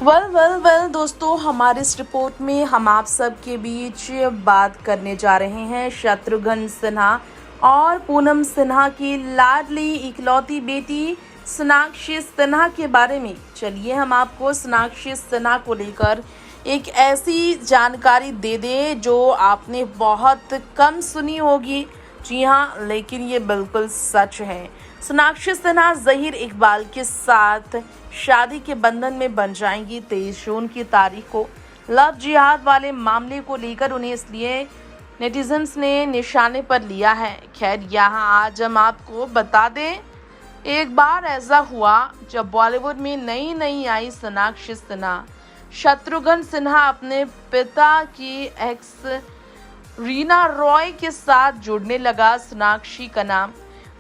Well दोस्तों, हमारे इस रिपोर्ट में हम आप सबके बीच बात करने जा रहे हैं शत्रुघ्न सिन्हा और पूनम सिन्हा की लाडली इकलौती बेटी सोनाक्षी सिन्हा के बारे में। चलिए हम आपको सोनाक्षी सिन्हा को लेकर एक ऐसी जानकारी दे दें जो आपने बहुत कम सुनी होगी। जी हाँ, लेकिन ये बिल्कुल सच है। सोनाक्षी सिन्हा ज़हीर इकबाल के साथ शादी के बंधन में बन जाएंगी 23 जून की तारीख को। लव जिहाद वाले मामले को लेकर उन्हें इसलिए नेटिजन्स ने निशाने पर लिया है। खैर, यहाँ आज हम आपको बता दें, एक बार ऐसा हुआ जब बॉलीवुड में नई नई आई सोनाक्षी सिन्हा, शत्रुघ्न सिन्हा अपने पिता की एक्स रीना रॉय के साथ जुड़ने लगा। सोनाक्षी का नाम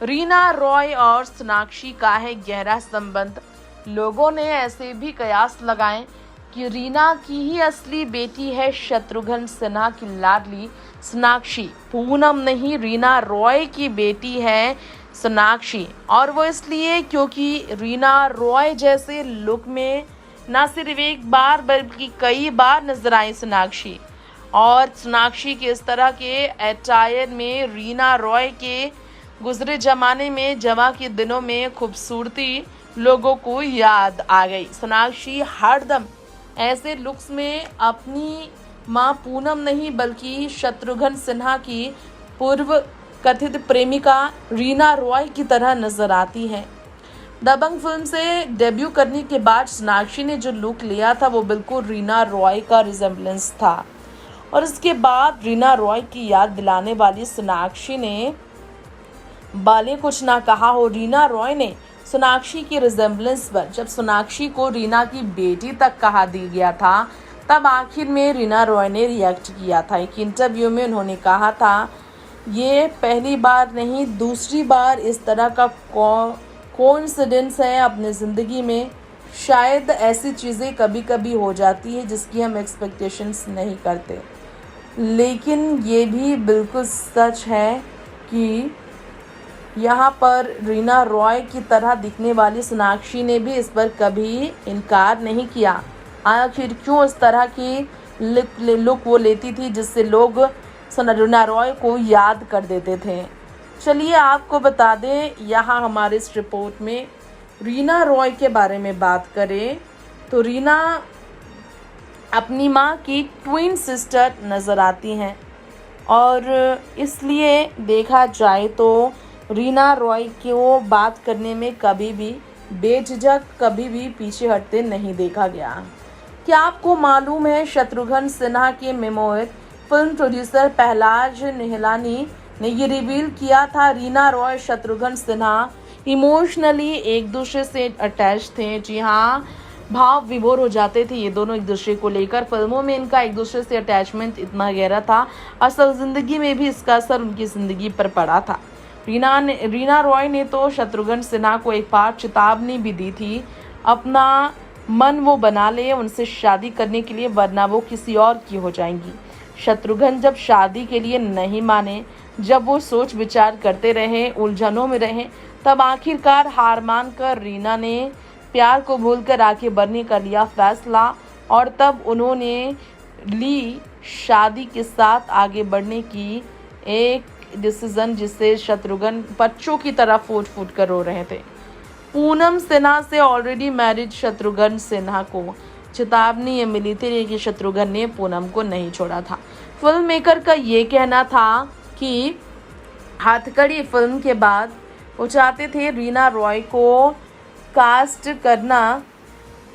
रीना रॉय और सोनाक्षी का है गहरा संबंध। लोगों ने ऐसे भी कयास लगाए कि रीना की ही असली बेटी है शत्रुघ्न सिन्हा की लाडली सोनाक्षी। पूनम नहीं, रीना रॉय की बेटी है सोनाक्षी, और वो इसलिए क्योंकि रीना रॉय जैसे लुक में न सिर्फ एक बार बल्कि कई बार नजर आई सोनाक्षी। और सोनाक्षी के इस तरह के अटायर में रीना रॉय के गुजरे जमाने में जवा के दिनों में खूबसूरती लोगों को याद आ गई। सोनाक्षी हरदम ऐसे लुक्स में अपनी मां पूनम नहीं बल्कि शत्रुघ्न सिन्हा की पूर्व कथित प्रेमिका रीना रॉय की तरह नजर आती है। दबंग फिल्म से डेब्यू करने के बाद सोनाक्षी ने जो लुक लिया था वो बिल्कुल रीना रॉय का रिजेम्बलेंस था, और इसके बाद रीना रॉय की याद दिलाने वाली सोनाक्षी ने बाले कुछ ना कहा हो। रीना रॉय ने सोनाक्षी की रिजेम्बलेंस पर जब सोनाक्षी को रीना की बेटी तक कहा दिया गया था, तब आखिर में रीना रॉय ने रिएक्ट किया था। एक इंटरव्यू में उन्होंने कहा था, ये पहली बार नहीं दूसरी बार इस तरह का कोइंसिडेंस है अपने ज़िंदगी में। शायद ऐसी चीज़ें कभी कभी हो जाती है जिसकी हम एक्सपेक्टेशंस नहीं करते, लेकिन ये भी बिल्कुल सच है कि यहाँ पर रीना रॉय की तरह दिखने वाली सोनाक्षी ने भी इस पर कभी इनकार नहीं किया। आखिर क्यों इस तरह की लुक वो लेती थी जिससे लोग रीना रॉय को याद कर देते थे। चलिए आपको बता दें, यहाँ हमारे इस रिपोर्ट में रीना रॉय के बारे में बात करें तो रीना अपनी माँ की ट्विन सिस्टर नज़र आती हैं, और इसलिए देखा जाए तो रीना रॉय को बात करने में कभी भी बेझिझक कभी भी पीछे हटते नहीं देखा गया। क्या आपको मालूम है, शत्रुघ्न सिन्हा के memoir film producer Pahlaj Nihalani ने ये रिवील किया था, रीना रॉय शत्रुघ्न सिन्हा इमोशनली एक दूसरे से अटैच थे। जी हाँ, भाव विभोर हो जाते थे ये दोनों एक दूसरे को लेकर। फिल्मों में इनका एक दूसरे से अटैचमेंट इतना गहरा था, असल ज़िंदगी में भी इसका असर उनकी ज़िंदगी पर पड़ा था। रीना रॉय ने तो शत्रुघ्न सिन्हा को एक बार चेतावनी भी दी थी, अपना मन वो बना ले उनसे शादी करने के लिए, वरना वो किसी और की हो जाएंगी। शत्रुघ्न जब शादी के लिए नहीं माने, जब वो सोच विचार करते रहे, उलझनों में रहे, तब आखिरकार हार मानकर रीना ने प्यार को भूलकर आगे बढ़ने का लिया फैसला, और तब उन्होंने ली शादी के साथ आगे बढ़ने की एक डिसीजन जिससे शत्रुघ्न बच्चों की तरह फूट फूट कर रो रहे थे। पूनम सिन्हा से ऑलरेडी मैरिड शत्रुघ्न सिन्हा को चेतावनी ये मिली थी कि शत्रुघ्न ने पूनम को नहीं छोड़ा था। फिल्म मेकर का ये कहना था कि हथकड़ी फिल्म के बाद वो चाहते थे रीना रॉय को कास्ट करना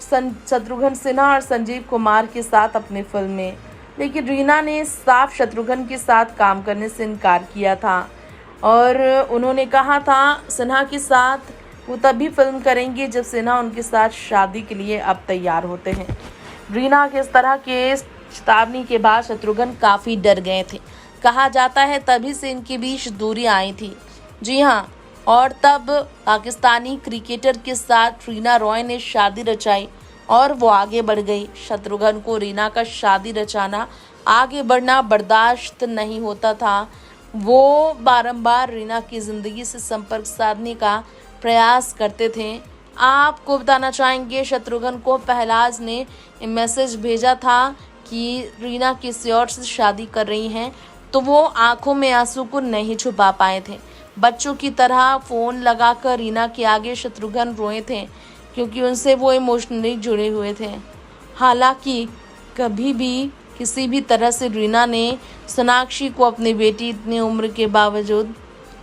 शत्रुघ्न सिन्हा और संजीव कुमार के साथ अपनी फिल्म में, लेकिन रीना ने साफ शत्रुघ्न के साथ काम करने से इनकार किया था, और उन्होंने कहा था सिन्हा के साथ वो तभी फिल्म करेंगे जब सिन्हा उनके साथ शादी के लिए अब तैयार होते हैं। रीना के इस तरह के चेतावनी के बाद शत्रुघ्न काफ़ी डर गए थे। कहा जाता है तभी से इनके बीच दूरी आई थी। जी हाँ, और तब पाकिस्तानी क्रिकेटर के साथ रीना रॉय ने शादी रचाई और वो आगे बढ़ गई। शत्रुघ्न को रीना का शादी रचाना, आगे बढ़ना बर्दाश्त नहीं होता था। वो बारंबार रीना की ज़िंदगी से संपर्क साधने का प्रयास करते थे, आपको बताना चाहेंगे, शत्रुघ्न को पहलाज ने मैसेज भेजा था कि रीना किसी और से शादी कर रही हैं, तो वो आंखों में आंसू को नहीं छुपा पाए थे। बच्चों की तरह फ़ोन लगाकर रीना के आगे शत्रुघ्न रोए थे, क्योंकि उनसे वो इमोशनली जुड़े हुए थे। हालांकि कभी भी किसी भी तरह से रीना ने सोनाक्षी को अपनी बेटी इतनी उम्र के बावजूद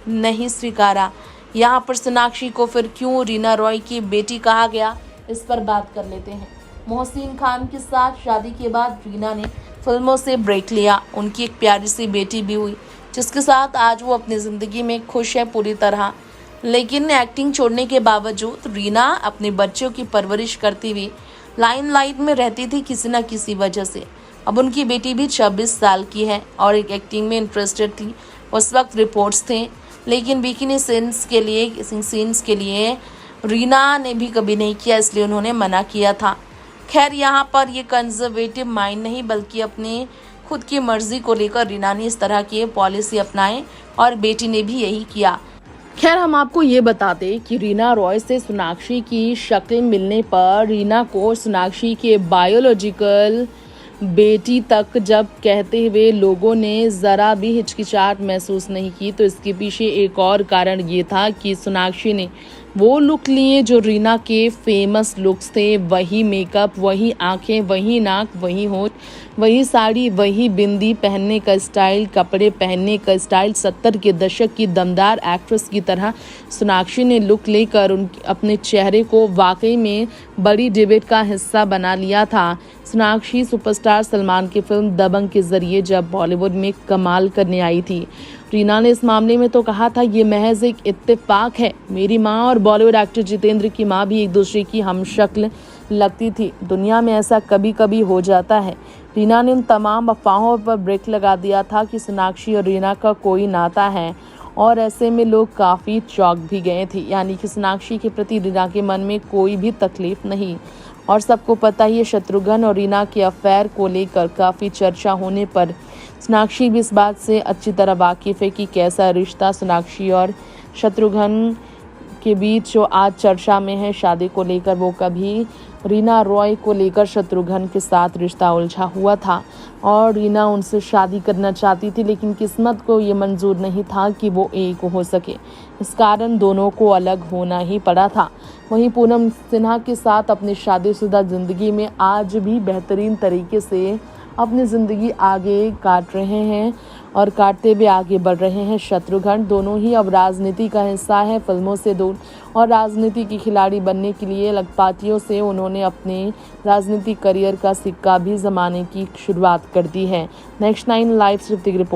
नहीं स्वीकारा। यहाँ पर सोनाक्षी को फिर क्यों रीना रॉय की बेटी कहा गया, इस पर बात कर लेते हैं। मोहसिन खान के साथ शादी के बाद रीना ने फिल्मों से ब्रेक लिया। उनकी एक प्यारी सी बेटी भी हुई, जिसके साथ आज वो अपनी ज़िंदगी में खुश है पूरी तरह। लेकिन एक्टिंग छोड़ने के बावजूद रीना अपने बच्चों की परवरिश करती हुई लाइमलाइट में रहती थी किसी न किसी वजह से। अब उनकी बेटी भी 26 साल की है और एक एक्टिंग में इंटरेस्टेड थी। उस वक्त रिपोर्ट्स थे, लेकिन बिकिनी सीन्स के लिए रीना ने भी कभी नहीं किया, इसलिए उन्होंने मना किया था। खैर, यहाँ पर ये कंजर्वेटिव माइंड नहीं बल्कि अपनी खुद की मर्जी को लेकर रीना ने इस तरह की पॉलिसी अपनाई और बेटी ने भी यही किया। खैर, हम आपको ये बताते कि रीना रॉय से सोनाक्षी की शक्ल मिलने पर रीना को सोनाक्षी के बायोलॉजिकल बेटी तक जब कहते हुए लोगों ने ज़रा भी हिचकिचाहट महसूस नहीं की, तो इसके पीछे एक और कारण ये था कि सोनाक्षी ने वो लुक लिए जो रीना के फेमस लुक्स थे। वही मेकअप, वही आंखें, वही नाक, वही होंठ, वही साड़ी, वही बिंदी पहनने का स्टाइल, कपड़े पहनने का स्टाइल। 70 के दशक की दमदार एक्ट्रेस की तरह सोनाक्षी ने लुक लेकर अपने चेहरे को वाकई में बड़ी डिबेट का हिस्सा बना लिया था। सोनाक्षी सुपरस्टार सलमान की फिल्म दबंग के जरिए जब बॉलीवुड में कमाल करने आई थी, रीना ने इस मामले में तो कहा था, ये महज एक इत्तेफाक है। मेरी माँ और बॉलीवुड एक्टर जितेंद्र की माँ भी एक दूसरे की हमशक्ल लगती थी। दुनिया में ऐसा कभी कभी हो जाता है। रीना ने उन तमाम अफवाहों पर ब्रेक लगा दिया था कि सोनाक्षी और रीना का कोई नाता है, और ऐसे में लोग काफ़ी चौंक भी गए थे। यानी कि सोनाक्षी के प्रति रीना के मन में कोई भी तकलीफ नहीं। और सबको पता ही है, शत्रुघ्न और रीना के अफेयर को लेकर काफ़ी चर्चा होने पर सोनाक्षी भी इस बात से अच्छी तरह वाकिफ़ है कि कैसा रिश्ता सोनाक्षी और शत्रुघ्न के बीच जो आज चर्चा में है शादी को लेकर, वो कभी रीना रॉय को लेकर शत्रुघ्न के साथ रिश्ता उलझा हुआ था और रीना उनसे शादी करना चाहती थी, लेकिन किस्मत को ये मंजूर नहीं था कि वो एक हो सके। इस कारण दोनों को अलग होना ही पड़ा था। वहीं पूनम सिन्हा के साथ अपनी शादीशुदा ज़िंदगी में आज भी बेहतरीन तरीके से अपनी ज़िंदगी आगे काट रहे हैं और काटते हुए आगे बढ़ रहे हैं शत्रुघ्न। दोनों ही अब राजनीति का हिस्सा है, फिल्मों से दूर, और राजनीति की खिलाड़ी बनने के लिए अलग पार्टियों से उन्होंने अपने राजनीतिक करियर का सिक्का भी जमाने की शुरुआत कर दी है। नेक्स्ट 9 लाइव सिर्फ रिपोर्ट।